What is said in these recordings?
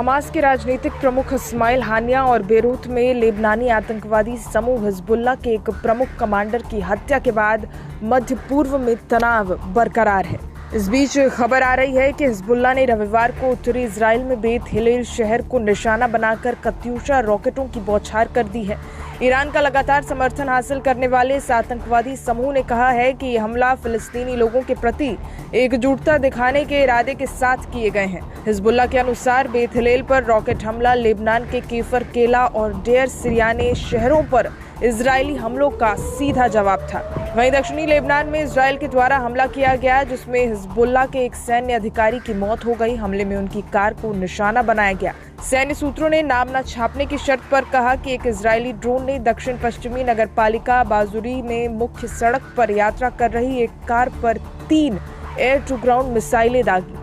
Hamas के राजनीतिक प्रमुख इस्माइल हानिया और बेरूत में लेबनानी आतंकवादी समूह हिजबुल्लाह के एक प्रमुख कमांडर की हत्या के बाद मध्य पूर्व में तनाव बरकरार है। इस बीच खबर आ रही है कि हिजबुल्लाह ने रविवार को उत्तरी इजराइल में बेत हिलेल शहर को निशाना बनाकर कत्यूशा रॉकेटों की बौछार कर दी है। ईरान का लगातार समर्थन हासिल करने वाले इस आतंकवादी समूह ने कहा है कि ये हमला फिलिस्तीनी लोगों के प्रति एकजुटता दिखाने के इरादे के साथ किए गए हैं। हिजबुल्लाह के अनुसार बेत हिलेल पर रॉकेट हमला लेबनान के केफर केला और डेयर सिरियाने शहरों पर इजरायली हमलों का सीधा जवाब था। वहीं दक्षिणी लेबनान में इजरायल के द्वारा हमला किया गया, जिसमें हिजबुल्लाह के एक सैन्य अधिकारी की मौत हो गई। हमले में उनकी कार को निशाना बनाया गया। सैन्य सूत्रों ने नाम न छापने की शर्त पर कहा कि एक इजरायली ड्रोन ने दक्षिण पश्चिमी नगरपालिका बाजुरी में मुख्य सड़क पर यात्रा कर रही एक कार पर 3 एयर टू ग्राउंड मिसाइलें दागी,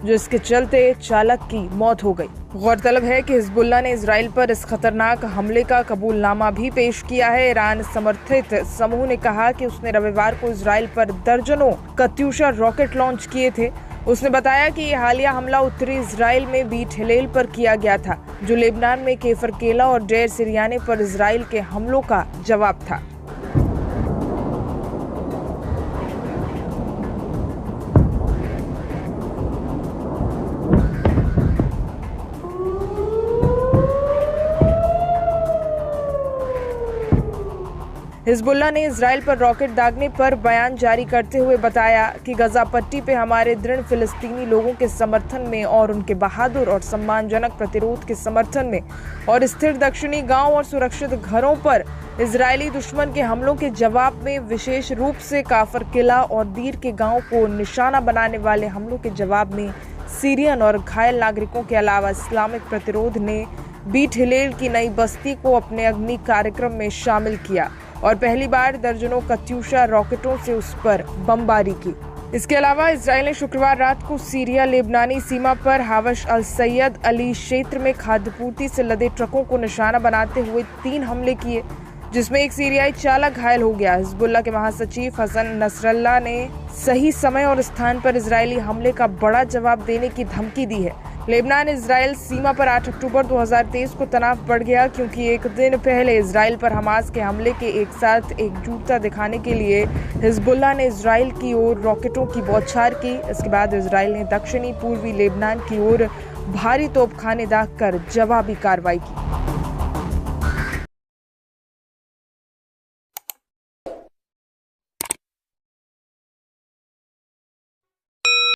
जिसके चलते चालक की मौत हो गई। गौरतलब है कि हिजबुल्लाह ने इजराइल पर इस खतरनाक हमले का कबूलनामा भी पेश किया है। ईरान समर्थित समूह ने कहा कि उसने रविवार को इजराइल पर दर्जनों कत्यूशा रॉकेट लॉन्च किए थे। उसने बताया कि ये हालिया हमला उत्तरी इजराइल में बेत हिलेल पर किया गया था, जो लेबनान में केफर केला और डेयर सिरियाने पर इजराइल के हमलों का जवाब था। हिजबुल्लाह ने इजराइल पर रॉकेट दागने पर बयान जारी करते हुए बताया कि गजा पट्टी पे हमारे दृढ़ फिलिस्तीनी लोगों के समर्थन में और उनके बहादुर और सम्मानजनक प्रतिरोध के समर्थन में और स्थिर दक्षिणी गांव और सुरक्षित घरों पर इजरायली दुश्मन के हमलों के जवाब में, विशेष रूप से काफर किला और दीर के गांव को निशाना बनाने वाले हमलों के जवाब में सीरियन और घायल नागरिकों के अलावा इस्लामिक प्रतिरोध ने बेत हिलेल की नई बस्ती को अपने अग्नि कार्यक्रम में शामिल किया और पहली बार दर्जनों कत्यूशा रॉकेटों से उस पर बमबारी की। इसके अलावा इजराइल ने शुक्रवार रात को सीरिया लेबनानी सीमा पर हावश अल सैयद अली क्षेत्र में खाद्यपूर्ति से लदे ट्रकों को निशाना बनाते हुए 3 हमले किए, जिसमें एक सीरियाई चालक घायल हो गया। हिजबुल्लाह के महासचिव हसन नसरल्लाह ने सही समय और स्थान पर इजरायली हमले का बड़ा जवाब देने की धमकी दी है। लेबनान इजराइल सीमा पर 8 अक्टूबर 2023 को तनाव बढ़ गया, क्योंकि एक दिन पहले इजराइल पर हमास के हमले के एक साथ एकजुटता दिखाने के लिए हिजबुल्लाह ने इजराइल की ओर रॉकेटों की बौछार की। इसके बाद इजराइल ने दक्षिणी पूर्वी लेबनान की ओर भारी तोपखाने दागकर जवाबी कार्रवाई की।